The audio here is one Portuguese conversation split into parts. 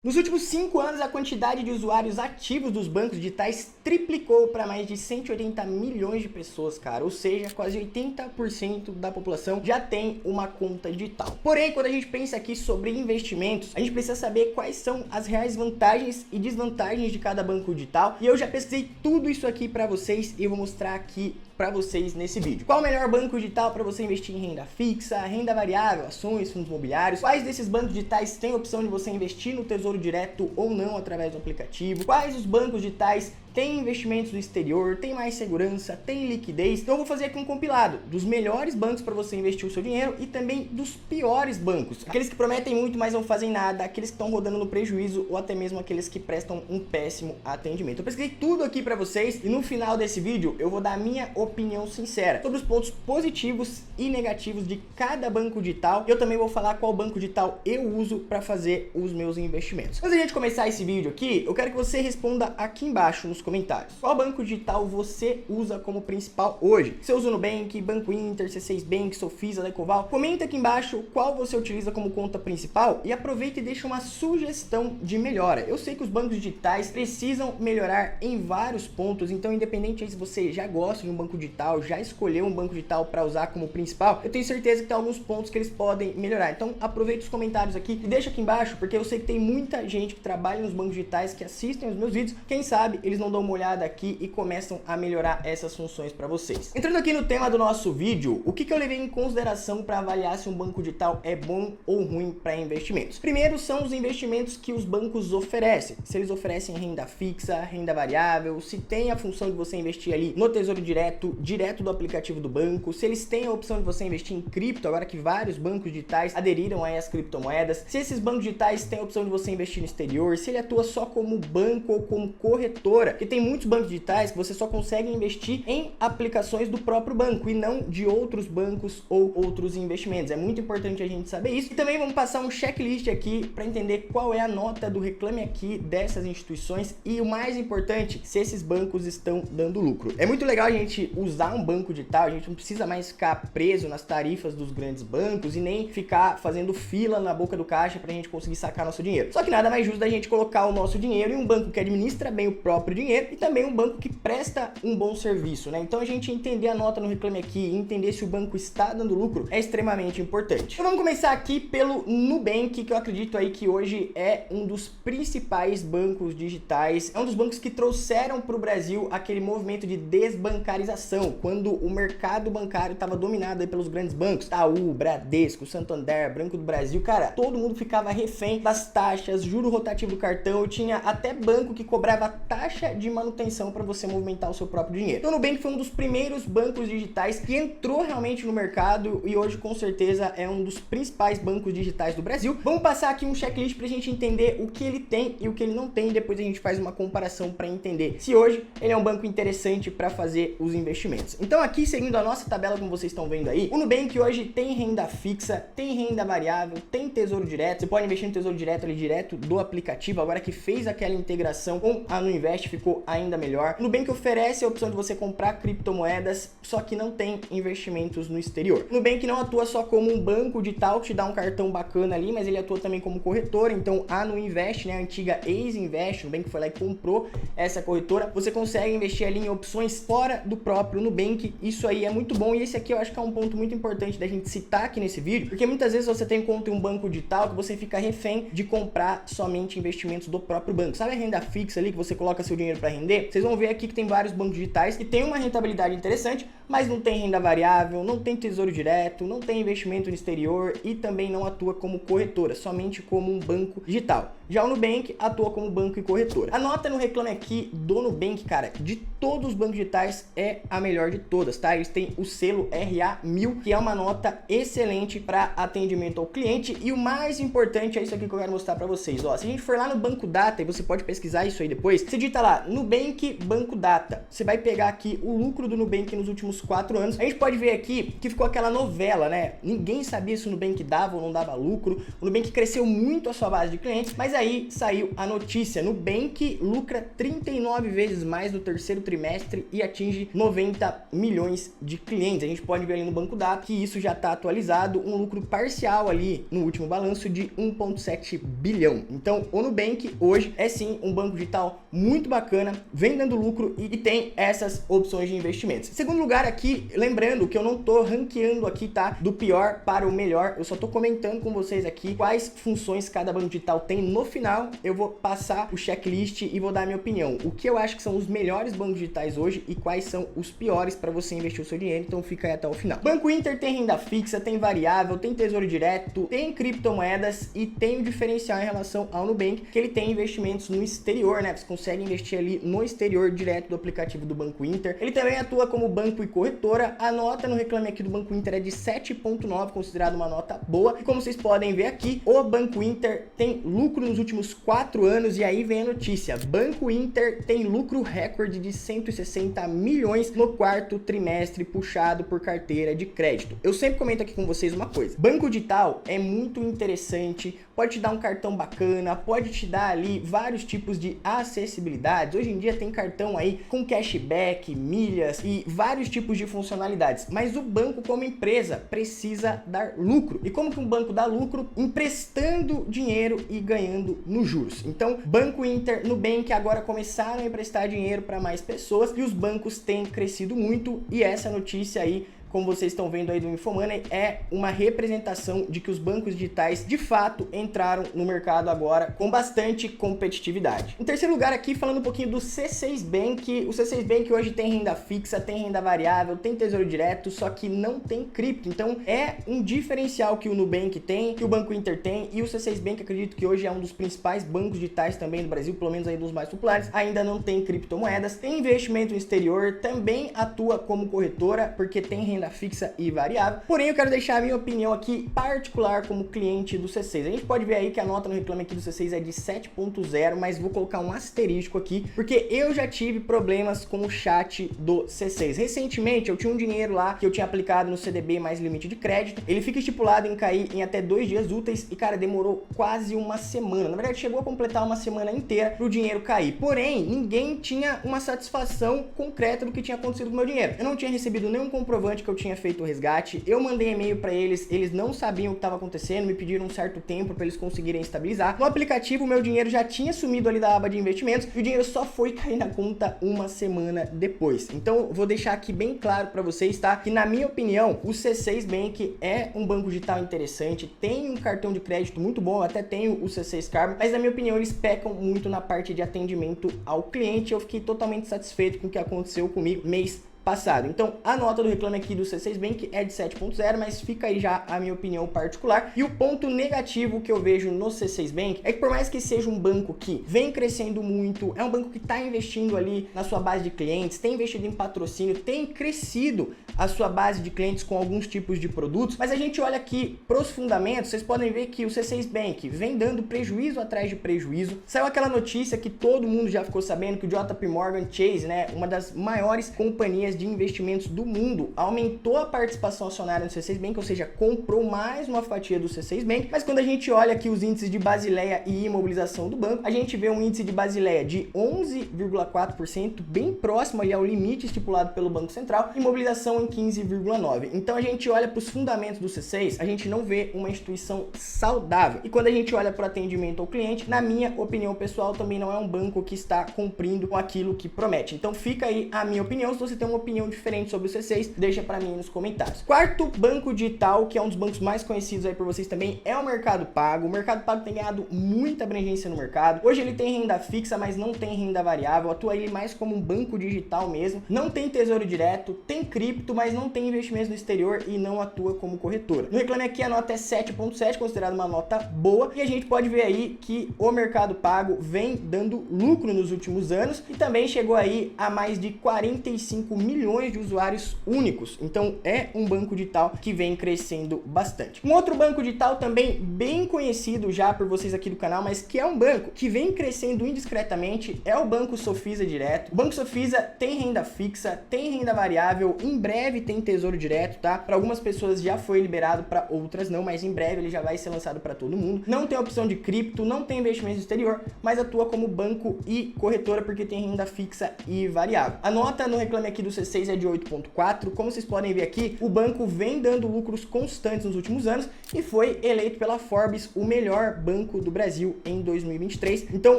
Nos últimos 5 anos, a quantidade de usuários ativos dos bancos digitais triplicou para mais de 180 milhões de pessoas, cara. Ou seja, quase 80% da população já tem uma conta digital. Porém, quando a gente pensa aqui sobre investimentos, a gente precisa saber quais são as reais vantagens e desvantagens de cada banco digital. E eu já pesquisei tudo isso aqui para vocês e eu vou mostrar aqui para vocês nesse vídeo. Qual o melhor banco digital para você investir em renda fixa, renda variável, ações, fundos imobiliários? Quais desses bancos digitais têm a opção de você investir no Tesouro Direto ou não através do aplicativo? Quais os bancos digitais têm investimentos no exterior, tem mais segurança, tem liquidez? Então eu vou fazer aqui um compilado dos melhores bancos para você investir o seu dinheiro e também dos piores bancos. Aqueles que prometem muito, mas não fazem nada, aqueles que estão rodando no prejuízo ou até mesmo aqueles que prestam um péssimo atendimento. Eu pesquisei tudo aqui para vocês e no final desse vídeo eu vou dar a minha opinião sincera sobre os pontos positivos e negativos de cada banco digital. Eu também vou falar qual banco digital eu uso para fazer os meus investimentos. Antes de a gente começar esse vídeo aqui, eu quero que você responda aqui embaixo nos comentários. Qual banco digital você usa como principal hoje? Você usa o Nubank, Banco Inter, C6 Bank, Sofisa, Decoval? Comenta aqui embaixo qual você utiliza como conta principal e aproveita e deixa uma sugestão de melhora. Eu sei que os bancos digitais precisam melhorar em vários pontos, então independente aí se você já gosta de um banco digital, já escolheu um banco digital para usar como principal, eu tenho certeza que tem alguns pontos que eles podem melhorar. Então aproveita os comentários aqui e deixa aqui embaixo, porque eu sei que tem muita gente que trabalha nos bancos digitais que assistem os meus vídeos. Quem sabe eles não dão uma olhada aqui e começam a melhorar essas funções para vocês. Entrando aqui no tema do nosso vídeo, o que eu levei em consideração para avaliar se um banco digital é bom ou ruim para investimentos? Primeiro são os investimentos que os bancos oferecem. Se eles oferecem renda fixa, renda variável, se tem a função de você investir ali no Tesouro direto do aplicativo do banco, se eles têm a opção de você investir em cripto, agora que vários bancos digitais aderiram aí às criptomoedas, se esses bancos digitais têm a opção de você investir no exterior, se ele atua só como banco ou como corretora, porque tem muitos bancos digitais que você só consegue investir em aplicações do próprio banco e não de outros bancos ou outros investimentos. É muito importante a gente saber isso. E também vamos passar um checklist aqui para entender qual é a nota do Reclame Aqui dessas instituições e o mais importante, se esses bancos estão dando lucro. É muito legal a gente usar um banco digital, a gente não precisa mais ficar preso nas tarifas dos grandes bancos e nem ficar fazendo fila na boca do caixa para a gente conseguir sacar nosso dinheiro. Só que nada mais justo da gente colocar o nosso dinheiro em um banco que administra bem o próprio dinheiro e também um banco que presta um bom serviço, né? Então a gente entender a nota no Reclame Aqui e entender se o banco está dando lucro é extremamente importante. Então vamos começar aqui pelo Nubank, que eu acredito aí que hoje é um dos principais bancos digitais, é um dos bancos que trouxeram para o Brasil aquele movimento de desbancarização, quando o mercado bancário estava dominado aí pelos grandes bancos, Itaú, Bradesco, Santander, Banco do Brasil, cara, todo mundo ficava refém das taxas, juro rotativo do cartão, tinha até banco que cobrava taxa de manutenção para você movimentar o seu próprio dinheiro. Então o Nubank foi um dos primeiros bancos digitais que entrou realmente no mercado e hoje com certeza é um dos principais bancos digitais do Brasil. Vamos passar aqui um checklist pra gente entender o que ele tem e o que ele não tem, depois a gente faz uma comparação para entender se hoje ele é um banco interessante para fazer os investimentos. Então aqui, seguindo a nossa tabela, como vocês estão vendo aí, o Nubank hoje tem renda fixa, tem renda variável, tem Tesouro Direto. Você pode investir no Tesouro Direto ali direto do aplicativo, agora que fez aquela integração com a Nuinvest ficou ainda melhor. O Nubank oferece a opção de você comprar criptomoedas, só que não tem investimentos no exterior. O Nubank não atua só como um banco digital que te dá um cartão bacana ali, mas ele atua também como corretora. Então a Nuinvest, né, a antiga ex-Invest, o Nubank foi lá e comprou essa corretora. Você consegue investir ali em opções fora do próprio Nubank. Isso aí é muito bom e esse aqui eu acho que é um ponto muito importante da gente citar aqui nesse vídeo, porque muitas vezes você tem conta em um banco digital que você fica refém de comprar somente investimentos do próprio banco. Sabe a renda fixa ali que você coloca seu dinheiro para render? Vocês vão ver aqui que tem vários bancos digitais que tem uma rentabilidade interessante, mas não tem renda variável, não tem Tesouro Direto, não tem investimento no exterior e também não atua como corretora, somente como um banco digital. Já o Nubank atua como banco e corretora. A nota no Reclame Aqui do Nubank, cara, de todos os bancos digitais é a melhor de todas, tá? Eles têm o selo RA1000, que é uma nota excelente para atendimento ao cliente e o mais importante é isso aqui que eu quero mostrar para vocês, ó. Se a gente for lá no Banco Data, e você pode pesquisar isso aí depois, você digita lá, Nubank Banco Data, você vai pegar aqui o lucro do Nubank nos últimos últimos 4 anos. A gente pode ver aqui que ficou aquela novela, né? Ninguém sabia se o Nubank dava ou não dava lucro. O Nubank cresceu muito a sua base de clientes, mas aí saiu a notícia: Nubank lucra 39 vezes mais no terceiro trimestre e atinge 90 milhões de clientes. A gente pode ver ali no banco Data que isso já está atualizado, um lucro parcial ali no último balanço de 1,7 bilhão. Então o Nubank hoje é sim um banco digital muito bacana, vem dando lucro e tem essas opções de investimentos. Segundo lugar aqui, lembrando que eu não tô ranqueando aqui, tá? Do pior para o melhor, eu só tô comentando com vocês aqui quais funções cada banco digital tem. No final eu vou passar o checklist e vou dar a minha opinião. O que eu acho que são os melhores bancos digitais hoje e quais são os piores para você investir o seu dinheiro, então fica aí até o final. Banco Inter tem renda fixa, tem variável, tem tesouro direto, tem criptomoedas e tem um diferencial em relação ao Nubank, que ele tem investimentos no exterior, né? Você consegue investir ali no exterior direto do aplicativo do Banco Inter. Ele também atua como banco e corretora. A nota no Reclame Aqui do Banco Inter é de 7,9, considerado uma nota boa. E como vocês podem ver aqui, o Banco Inter tem lucro nos últimos 4 anos e aí vem a notícia: Banco Inter tem lucro recorde de 160 milhões no quarto trimestre, puxado por carteira de crédito. Eu sempre comento aqui com vocês uma coisa: banco digital é muito interessante, pode te dar um cartão bacana, pode te dar ali vários tipos de acessibilidades. Hoje em dia tem cartão aí com cashback, milhas e vários tipos de funcionalidades, mas o banco como empresa precisa dar lucro. E como que um banco dá lucro? Emprestando dinheiro e ganhando nos juros. Então, Banco Inter, Nubank agora começaram a emprestar dinheiro para mais pessoas e os bancos têm crescido muito, e essa notícia aí, como vocês estão vendo aí do Infomoney, é uma representação de que os bancos digitais de fato entraram no mercado agora com bastante competitividade. Em terceiro lugar aqui, falando um pouquinho do C6 Bank. O C6 Bank hoje tem renda fixa, tem renda variável, tem tesouro direto, só que não tem cripto. Então é um diferencial que o Nubank tem, que o Banco Inter tem, e o C6 Bank acredito que hoje é um dos principais bancos digitais também do Brasil, pelo menos aí dos mais populares. Ainda não tem criptomoedas, tem investimento no exterior, também atua como corretora porque tem renda fixa e variável. Porém, eu quero deixar a minha opinião aqui particular como cliente do C6. A gente pode ver aí que a nota no Reclame Aqui do C6 é de 7,0, mas vou colocar um asterisco aqui, porque eu já tive problemas com o chat do C6. Recentemente, eu tinha um dinheiro lá que eu tinha aplicado no CDB mais limite de crédito. Ele fica estipulado em cair em até 2 dias úteis e, cara, demorou quase uma semana. Na verdade, chegou a completar uma semana inteira para o dinheiro cair. Porém, ninguém tinha uma satisfação concreta do que tinha acontecido com o meu dinheiro. Eu não tinha recebido nenhum comprovante que eu tinha feito o resgate, eu mandei e-mail para eles, eles não sabiam o que estava acontecendo, me pediram um certo tempo para eles conseguirem estabilizar. No aplicativo, o meu dinheiro já tinha sumido ali da aba de investimentos e o dinheiro só foi cair na conta uma semana depois. Então, vou deixar aqui bem claro para vocês, tá? Que na minha opinião, o C6 Bank é um banco digital interessante, tem um cartão de crédito muito bom, eu até tenho o C6 Carbon, mas na minha opinião, eles pecam muito na parte de atendimento ao cliente. Eu fiquei totalmente satisfeito com o que aconteceu comigo mês passado. Então, a nota do Reclame Aqui do C6 Bank é de 7,0, mas fica aí já a minha opinião particular. E o ponto negativo que eu vejo no C6 Bank é que, por mais que seja um banco que vem crescendo muito, é um banco que está investindo ali na sua base de clientes, tem investido em patrocínio, tem crescido a sua base de clientes com alguns tipos de produtos, mas a gente olha aqui para os fundamentos, vocês podem ver que o C6 Bank vem dando prejuízo atrás de prejuízo. Saiu aquela notícia que todo mundo já ficou sabendo que o JP Morgan Chase, né, uma das maiores companhias de investimentos do mundo, aumentou a participação acionária no C6 Bank, ou seja, comprou mais uma fatia do C6 Bank. Mas quando a gente olha aqui os índices de Basileia e imobilização do banco, a gente vê um índice de Basileia de 11,4%, bem próximo ali ao limite estipulado pelo Banco Central, e imobilização em 15,9%. Então a gente olha para os fundamentos do C6, a gente não vê uma instituição saudável. E quando a gente olha para o atendimento ao cliente, na minha opinião pessoal, também não é um banco que está cumprindo com aquilo que promete. Então fica aí a minha opinião. Se você tem uma opinião diferente sobre o C6, deixa para mim nos comentários. Quarto banco digital, que é um dos bancos mais conhecidos aí por vocês também, é o Mercado Pago. O Mercado Pago tem ganhado muita abrangência no mercado. Hoje ele tem renda fixa, mas não tem renda variável. Atua ele mais como um banco digital mesmo. Não tem tesouro direto, tem cripto, mas não tem investimentos no exterior e não atua como corretora. No Reclame Aqui a nota é 7,7, considerada uma nota boa. E a gente pode ver aí que o Mercado Pago vem dando lucro nos últimos anos e também chegou aí a mais de 45 milhões milhões de usuários únicos. Então é um banco digital que vem crescendo bastante. Um outro banco digital também bem conhecido já por vocês aqui do canal, mas que é um banco que vem crescendo indiscretamente, é o Banco Sofisa Direto. O Banco Sofisa tem renda fixa, tem renda variável, em breve tem Tesouro Direto, tá? Para algumas pessoas já foi liberado, para outras não, mas em breve ele já vai ser lançado para todo mundo. Não tem opção de cripto, não tem investimento exterior, mas atua como banco e corretora porque tem renda fixa e variável. A nota no Reclame Aqui do C6 é de 8.4. Como vocês podem ver aqui, o banco vem dando lucros constantes nos últimos anos e foi eleito pela Forbes o melhor banco do Brasil em 2023. Então,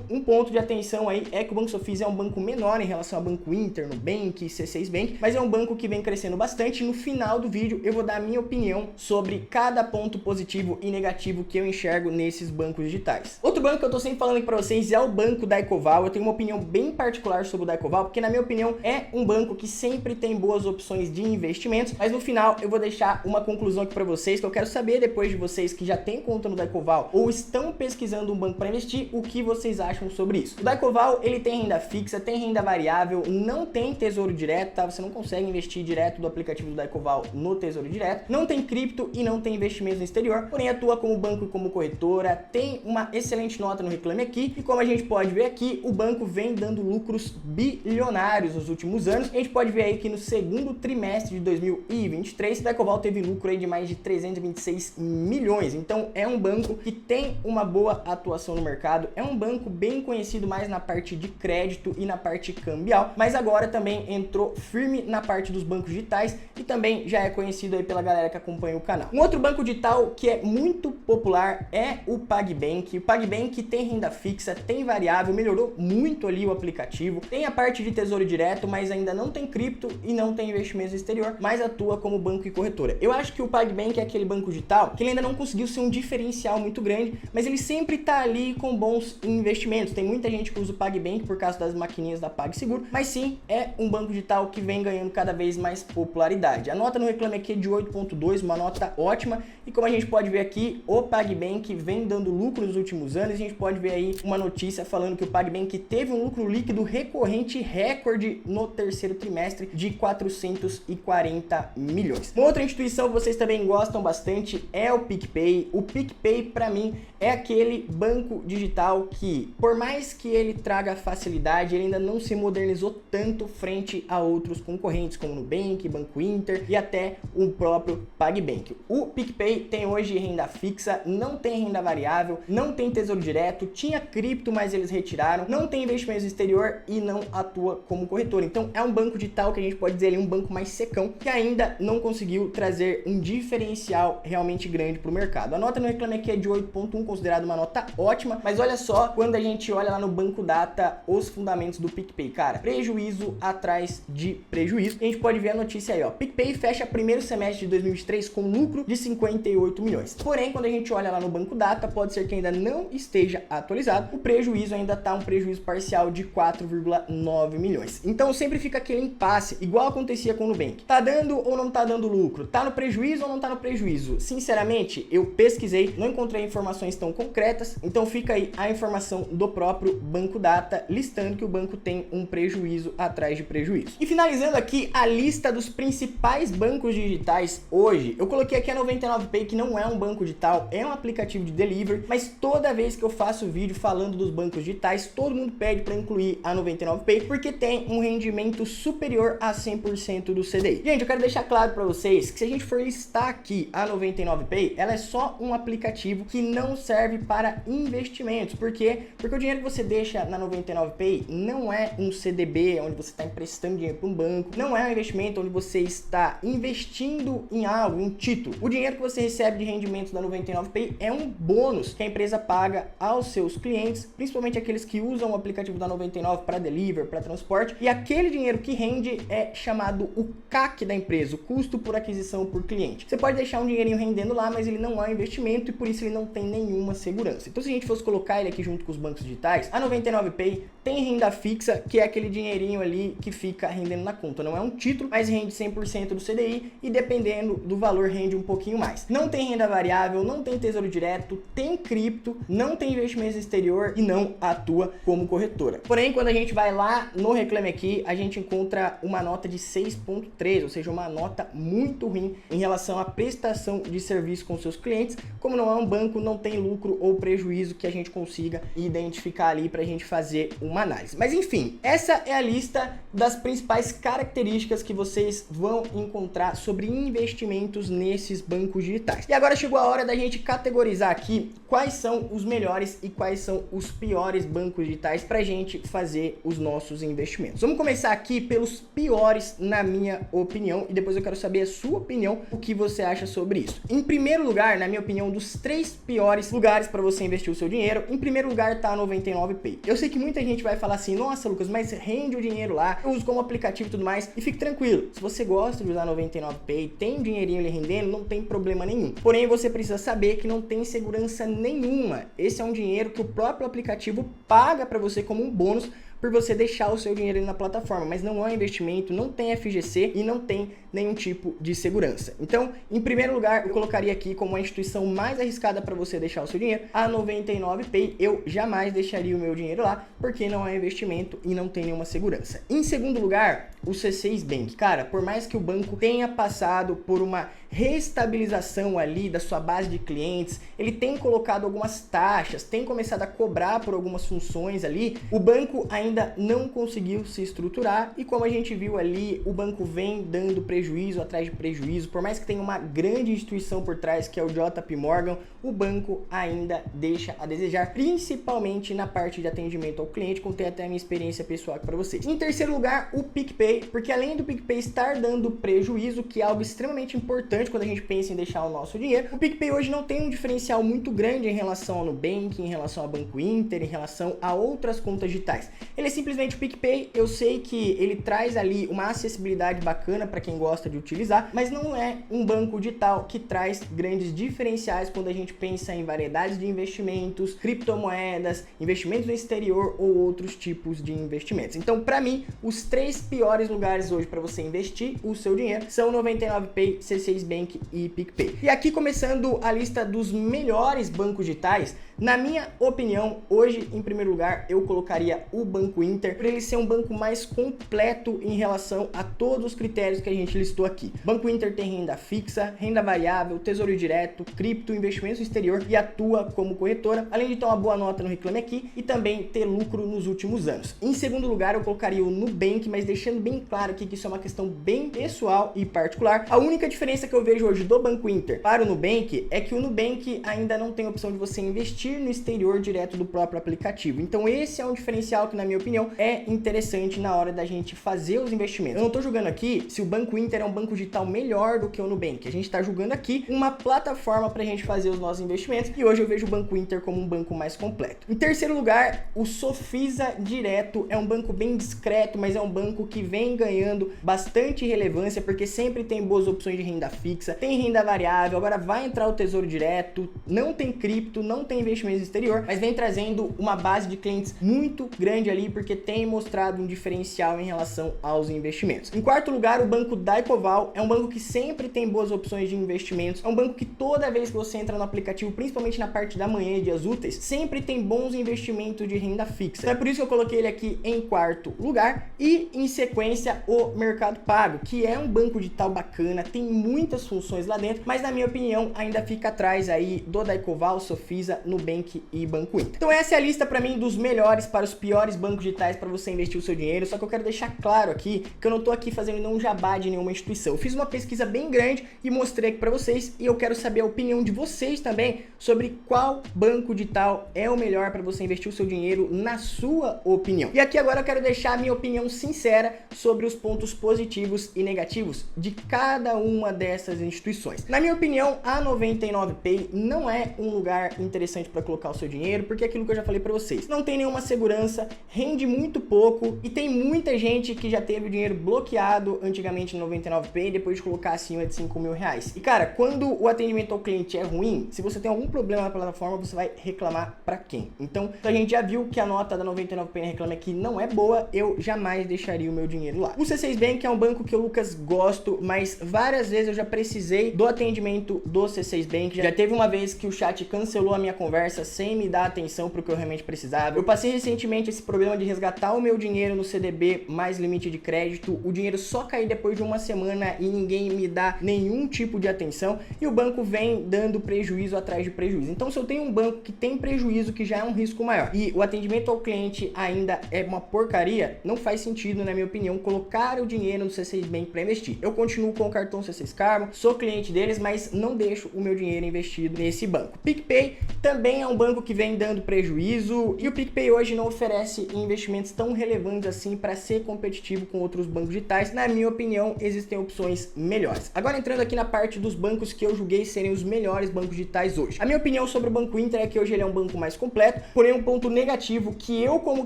um ponto de atenção aí é que o Banco Sofisa é um banco menor em relação ao Banco Inter, Nubank, C6 Bank, mas é um banco que vem crescendo bastante. No final do vídeo eu vou dar a minha opinião sobre cada ponto positivo e negativo que eu enxergo nesses bancos digitais. Outro banco que eu tô sempre falando aqui para vocês é o banco da Ecoval. Eu tenho uma opinião bem particular sobre o da Ecoval, porque na minha opinião é um banco que sempre tem boas opções de investimentos, mas no final eu vou deixar uma conclusão aqui para vocês, que eu quero saber depois de vocês que já têm conta no da Ecoval ou estão pesquisando um banco para investir, o que vocês acham sobre isso. O da Ecoval, ele tem renda fixa, tem renda variável, não tem tesouro direto, tá? Você não consegue investir direto do aplicativo do da Ecoval no tesouro direto, não tem cripto e não tem investimentos no exterior, porém atua como banco e como corretora, tem uma excelente nota no Reclame Aqui e como a gente pode ver aqui, o banco vem dando lucros bilionários nos últimos anos. A gente pode ver aí que no segundo trimestre de 2023, o da Ecoval teve lucro aí de mais de 326 milhões. Então é um banco que tem uma boa atuação no mercado, é um banco bem conhecido mais na parte de crédito e na parte cambial, mas agora também entrou firme na parte dos bancos digitais e também já é conhecido aí pela galera que acompanha o canal. Um outro banco digital que é muito popular é o PagBank. O PagBank tem renda fixa, tem variável, melhorou muito ali o aplicativo, tem a parte de tesouro direto, mas ainda não tem cripto e não tem investimento exterior, mas atua como banco e corretora. Eu acho que o PagBank é aquele banco digital que ele ainda não conseguiu ser um diferencial muito grande, mas ele sempre tá ali com bons investimentos. Tem muita gente que usa o PagBank por causa das maquininhas da PagSeguro, mas sim, é um banco digital que vem ganhando cada vez mais popularidade. A nota no Reclame Aqui é de 8.2, uma nota ótima, e como a gente pode ver aqui, o PagBank vem dando lucro nos últimos anos. A gente pode ver aí uma notícia falando que o PagBank teve um lucro líquido recorrente recorde no terceiro trimestre de 440 milhões. Uma outra instituição que vocês também gostam bastante é o PicPay. O PicPay, para mim, é aquele banco digital que, por mais que ele traga facilidade, ele ainda não se modernizou tanto frente a outros concorrentes, como Nubank, Banco Inter e até o próprio PagBank. O PicPay tem hoje renda fixa, não tem renda variável, não tem tesouro direto, tinha cripto, mas eles retiraram, não tem investimento exterior e não atua como corretor. Então é um banco digital que a gente pode dizer ali um banco mais secão, que ainda não conseguiu trazer um diferencial realmente grande para o mercado. A nota no Reclame Aqui é de 8.1, considerado uma nota ótima, mas olha só, quando a gente olha lá no Banco Data os fundamentos do PicPay, cara, prejuízo atrás de prejuízo. A gente pode ver a notícia aí, ó, PicPay fecha primeiro semestre de 2023 com lucro de 58 milhões. Porém, quando a gente olha lá no Banco Data, pode ser que ainda não esteja atualizado, o prejuízo ainda tá um prejuízo parcial de 4,9 milhões. Então sempre fica aquele impasse, igual acontecia com o Nubank. Tá dando ou não tá dando lucro? Tá no prejuízo ou não tá no prejuízo? Sinceramente, eu pesquisei, não encontrei informações tão concretas, então fica aí a informação do próprio Banco Data, listando que o banco tem um prejuízo atrás de prejuízo. E finalizando aqui a lista dos principais bancos digitais hoje, eu coloquei aqui a 99Pay, que não é um banco digital, é um aplicativo de delivery, mas toda vez que eu faço vídeo falando dos bancos digitais, todo mundo pede para incluir a 99Pay, porque tem um rendimento superior a 100% do CDI. Gente, eu quero deixar claro para vocês que se a gente for listar aqui a 99Pay, ela é só um aplicativo que não serve para investimentos. Por quê? Porque o dinheiro que você deixa na 99Pay não é um CDB, onde você está emprestando dinheiro para um banco, não é um investimento onde você está investindo em algo, em título. O dinheiro que você recebe de rendimento da 99Pay é um bônus que a empresa paga aos seus clientes, principalmente aqueles que usam o aplicativo da 99 para delivery, para transporte, e aquele dinheiro que rende é chamado o CAC da empresa, o custo por aquisição por cliente. Você pode deixar um dinheirinho rendendo lá, mas ele não é um investimento e por isso ele não tem nenhum nenhuma segurança. Então se a gente fosse colocar ele aqui junto com os bancos digitais, a 99Pay tem renda fixa, que é aquele dinheirinho ali que fica rendendo na conta. Não é um título, mas rende 100% do CDI e dependendo do valor rende um pouquinho mais. Não tem renda variável, não tem tesouro direto, tem cripto, não tem investimento exterior e não atua como corretora. Porém, quando a gente vai lá no Reclame Aqui, a gente encontra uma nota de 6.3, ou seja, uma nota muito ruim em relação à prestação de serviço com seus clientes. Como não é um banco, não tem lucro ou prejuízo que a gente consiga identificar ali para a gente fazer uma análise. Mas enfim, essa é a lista das principais características que vocês vão encontrar sobre investimentos nesses bancos digitais. E agora chegou a hora da gente categorizar aqui quais são os melhores e quais são os piores bancos digitais para a gente fazer os nossos investimentos. Vamos começar aqui pelos piores, na minha opinião, e depois eu quero saber a sua opinião, o que você acha sobre isso. Em primeiro lugar, na minha opinião, dos 3 piores lugares para você investir o seu dinheiro, em primeiro lugar tá a 99Pay. Eu sei que muita gente vai falar assim, nossa Lucas, mas rende o dinheiro lá, eu uso como aplicativo e tudo mais, e fique tranquilo, se você gosta de usar 99Pay, tem um dinheirinho ali rendendo, não tem problema nenhum. Porém, você precisa saber que não tem segurança nenhuma. Esse é um dinheiro que o próprio aplicativo paga para você como um bônus por você deixar o seu dinheiro ali na plataforma, mas não é um investimento, não tem FGC e não tem nenhum tipo de segurança. Então, em primeiro lugar, eu colocaria aqui como a instituição mais arriscada para você deixar o seu dinheiro, a 99Pay. Eu jamais deixaria o meu dinheiro lá, porque não é investimento e não tem nenhuma segurança. Em segundo lugar, o C6 Bank. Cara, por mais que o banco tenha passado por uma reestabilização ali da sua base de clientes, ele tem colocado algumas taxas, tem começado a cobrar por algumas funções ali, o banco ainda não conseguiu se estruturar e como a gente viu ali, o banco vem dando prejuízo atrás de prejuízo, por mais que tenha uma grande instituição por trás que é o JP Morgan, o banco ainda deixa a desejar, principalmente na parte de atendimento ao cliente, contei até a minha experiência pessoal aqui para vocês. Em terceiro lugar, o PicPay, porque além do PicPay estar dando prejuízo, que é algo extremamente importante quando a gente pensa em deixar o nosso dinheiro, o PicPay hoje não tem um diferencial muito grande em relação ao Nubank, em relação ao Banco Inter, em relação a outras contas digitais. Ele é simplesmente o PicPay, eu sei que ele traz ali uma acessibilidade bacana para quem gosta de utilizar, mas não é um banco digital que traz grandes diferenciais quando a gente pensa em variedades de investimentos, criptomoedas, investimentos no exterior ou outros tipos de investimentos. Então, para mim, os 3 piores lugares hoje para você investir o seu dinheiro são 99Pay, C6 Bank e PicPay. E aqui começando a lista dos melhores bancos digitais, na minha opinião, hoje em primeiro lugar eu colocaria o Banco Inter, por ele ser um banco mais completo em relação a todos os critérios que a gente listou aqui. Banco Inter tem renda fixa, renda variável, tesouro direto, cripto, investimentos no exterior e atua como corretora, além de ter uma boa nota no Reclame Aqui e também ter lucro nos últimos anos. Em segundo lugar eu colocaria o Nubank, mas deixando bem claro aqui que isso é uma questão bem pessoal e particular. A única diferença que eu vejo hoje do Banco Inter para o Nubank é que o Nubank ainda não tem a opção de você investir no exterior direto do próprio aplicativo. Então esse é um diferencial que, na minha opinião, é interessante na hora da gente fazer os investimentos. Eu não estou julgando aqui se o Banco Inter é um banco digital melhor do que o Nubank. A gente está julgando aqui uma plataforma para a gente fazer os nossos investimentos e hoje eu vejo o Banco Inter como um banco mais completo. Em terceiro lugar, o Sofisa Direto é um banco bem discreto, mas é um banco que vem ganhando bastante relevância porque sempre tem boas opções de renda fixa, tem renda variável, agora vai entrar o tesouro direto, não tem cripto, não tem investimento exterior, mas vem trazendo uma base de clientes muito grande ali porque tem mostrado um diferencial em relação aos investimentos. Em quarto lugar, o banco Daicoval é um banco que sempre tem boas opções de investimentos, é um banco que toda vez que você entra no aplicativo, principalmente na parte da manhã e dias úteis, sempre tem bons investimentos de renda fixa. Então é por isso que eu coloquei ele aqui em quarto lugar e em sequência o Mercado Pago, que é um banco digital bacana, tem muitas funções lá dentro, mas na minha opinião ainda fica atrás aí do Daicoval, Sofisa, Nubank e Banco Inter. Então essa é a lista para mim dos melhores para os piores bancos digitais para você investir o seu dinheiro, só que eu quero deixar claro aqui que eu não tô aqui fazendo nenhum jabá de nenhuma instituição. Eu fiz uma pesquisa bem grande e mostrei aqui para vocês e eu quero saber a opinião de vocês também sobre qual banco digital é o melhor para você investir o seu dinheiro na sua opinião. E aqui agora eu quero deixar a minha opinião sincera sobre os pontos positivos e negativos de cada uma dessas essas instituições. Na minha opinião, a 99Pay não é um lugar interessante para colocar o seu dinheiro, porque é aquilo que eu já falei para vocês, não tem nenhuma segurança, rende muito pouco e tem muita gente que já teve o dinheiro bloqueado antigamente no 99Pay depois de colocar acima de 5 mil reais. E cara, quando o atendimento ao cliente é ruim, se você tem algum problema na plataforma, você vai reclamar para quem? Então, a gente já viu que a nota da 99Pay na Reclame Aqui não é boa, eu jamais deixaria o meu dinheiro lá. O C6 Bank é um banco que eu, Lucas, gosto, mas várias vezes eu já precisei do atendimento do C6 Bank. Já teve uma vez que o chat cancelou a minha conversa sem me dar atenção para o que eu realmente precisava. Eu passei recentemente esse problema de resgatar o meu dinheiro no CDB mais limite de crédito, o dinheiro só cair depois de uma semana e ninguém me dá nenhum tipo de atenção e o banco vem dando prejuízo atrás de prejuízo. Então, se eu tenho um banco que tem prejuízo, que já é um risco maior, e o atendimento ao cliente ainda é uma porcaria, não faz sentido, na minha opinião, colocar o dinheiro no C6 Bank para investir. Eu continuo com o cartão C6 Carmo, sou cliente deles, mas não deixo o meu dinheiro investido nesse banco. PicPay também é um banco que vem dando prejuízo e o PicPay hoje não oferece investimentos tão relevantes assim para ser competitivo com outros bancos digitais. Na minha opinião, existem opções melhores. Agora, entrando aqui na parte dos bancos que eu julguei serem os melhores bancos digitais hoje. A minha opinião sobre o Banco Inter é que hoje ele é um banco mais completo, porém um ponto negativo que eu como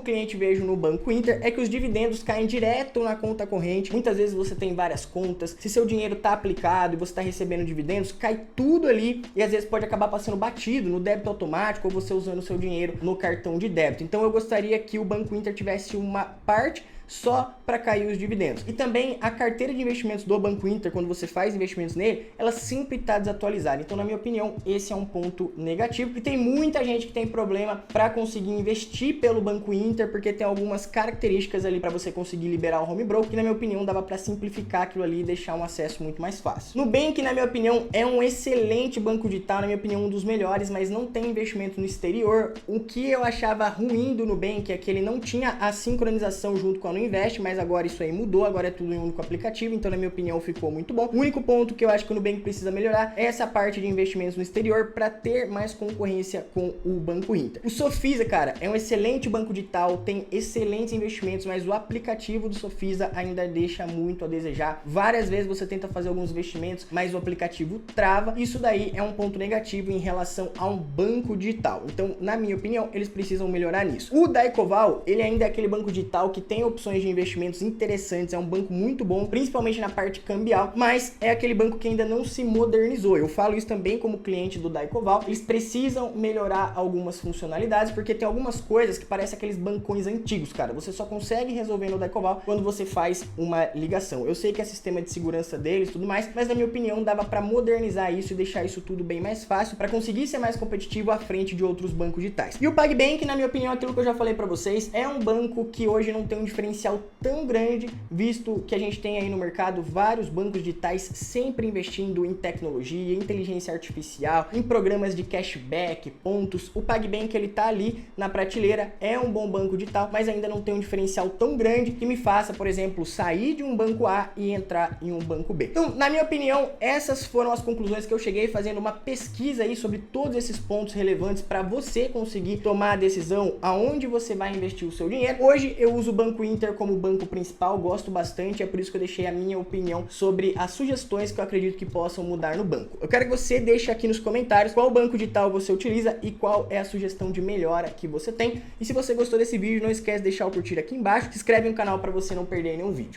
cliente vejo no Banco Inter é que os dividendos caem direto na conta corrente. Muitas vezes você tem várias contas, se seu dinheiro está aplicado e você está recebendo dividendos, cai tudo ali e às vezes pode acabar passando batido no débito automático ou você usando o seu dinheiro no cartão de débito. Então eu gostaria que o Banco Inter tivesse uma parte só para cair os dividendos. E também a carteira de investimentos do Banco Inter, quando você faz investimentos nele, ela sempre está desatualizada. Então, na minha opinião, esse é um ponto negativo. E tem muita gente que tem problema para conseguir investir pelo Banco Inter, porque tem algumas características ali para você conseguir liberar o home broker, que na minha opinião dava para simplificar aquilo ali e deixar um acesso muito mais fácil. Nubank, na minha opinião, é um excelente banco digital, na minha opinião, um dos melhores, mas não tem investimento no exterior. O que eu achava ruim do Nubank é que ele não tinha a sincronização junto com a Nuinvest, mas agora isso aí mudou, agora é tudo em um único aplicativo, então na minha opinião ficou muito bom. O único ponto que eu acho que o Nubank precisa melhorar é essa parte de investimentos no exterior para ter mais concorrência com o Banco Inter. O Sofisa, cara, é um excelente banco digital, tem excelentes investimentos, mas o aplicativo do Sofisa ainda deixa muito a desejar. Várias vezes você tenta fazer alguns investimentos, mas o aplicativo trava. Isso daí é um ponto negativo em relação a um banco digital. Então, na minha opinião, eles precisam melhorar nisso. O Daicoval, ele ainda é aquele banco digital que tem opções de investimentos interessantes, é um banco muito bom, principalmente na parte cambial, mas é aquele banco que ainda não se modernizou. Eu falo isso também como cliente do Daicoval. Eles precisam melhorar algumas funcionalidades, porque tem algumas coisas que parecem aqueles bancões antigos, cara. Você só consegue resolver no Daicoval quando você faz uma ligação. Eu sei que é sistema de segurança deles e tudo mais, mas na minha opinião dava para modernizar isso e deixar isso tudo bem mais fácil para conseguir ser mais competitivo à frente de outros bancos digitais. E o PagBank, na minha opinião, aquilo que eu já falei para vocês, é um banco que hoje não tem um diferencial tão grande, visto que a gente tem aí no mercado vários bancos digitais sempre investindo em tecnologia, inteligência artificial, em programas de cashback, pontos. O PagBank, ele tá ali na prateleira, é um bom banco digital, mas ainda não tem um diferencial tão grande que me faça, por exemplo, sair de um banco A e entrar em um banco B. Então, na minha opinião, essas foram as conclusões que eu cheguei fazendo uma pesquisa aí sobre todos esses pontos relevantes para você conseguir tomar a decisão aonde você vai investir o seu dinheiro. Hoje eu uso o Banco Inter como banco principal, gosto bastante, é por isso que eu deixei a minha opinião sobre as sugestões que eu acredito que possam mudar no banco. Eu quero que você deixe aqui nos comentários qual banco digital você utiliza e qual é a sugestão de melhora que você tem. E se você gostou desse vídeo, não esquece de deixar o curtir aqui embaixo, se inscreve no canal para você não perder nenhum vídeo.